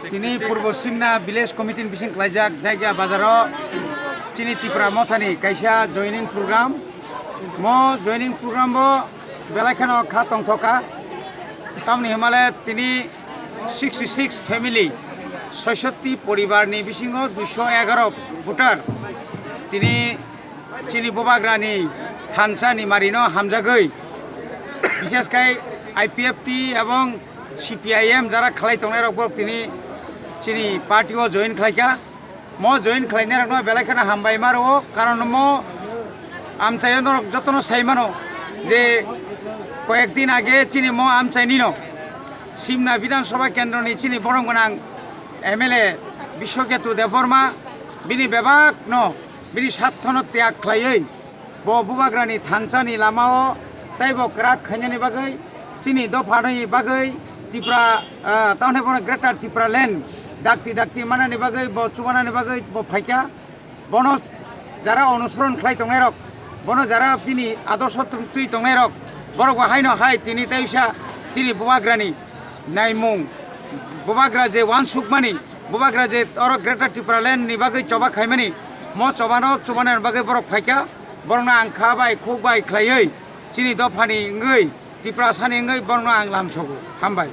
Kini Purbo Simna Village Committee Bising Klajak Dagya Bazaro Chini Tipra Mothani Kaisa joining program Mo joining program bo Belakhano Khatong Thoka Tamni Himalaya Tini 66 family 66 পরিবার ni bisingo 211 voter Tini Chini Bobagrani Thansani Marino Hamjagoi বিশেষ করে IPFT এবং CPIM যারা খেলাই তংনাই রকম তিনি চিনি পার্টিও join খাইকা ম জয়েন খাইনাই রকম বেলাখানা হামবাই মারো কারণ ম আমচাইন যতন সাইমানো যে কয়েকদিন আগে চিনি ম আমচাইনিন সিমনা বিধানসভা কেন্দ্রনি চিনি বরং গোনাং এমএলএ বিশ্বকেতু দেববর্মা বিনি বেবাক ন বিনি স্বার্থন ত্যাগ খাইयै বুবাগ্রানি থানসানি লামাও তাইব ক্রাক খাইনানি বাগৈ চিনি দফানি বাগৈ ত্রিপুরা তাহলে বড় গ্রেটার ত্রিপুরা ল্যান্ড ডাকতি মানানি বাগৈ ব চুবানানি বাগৈ ব ফাইকা বন যারা অনুসরণ খাই তংনাই রক বন যারা তিনি আদর্শ তুই তংনাই রক বড় হাই ন হাই তিনি তাইসা তিনি বুবাগ্রানি নাইমুং বুবাগ্রা যে ওয়ান সুকমানি বুবাগ্রা যে অর গ্রেটার ত্রিপুরা ল্যান্ড নি বাগৈ চবা খাইমানি ম চবানো চুবানানি বাগৈ বড় ফাইকা বরনা আং খাবাই খুবাই খাইयै চিনি দফানি ngৈ ত্রিপুরা সানি ngৈ বরনা আং লামসগো হামবাই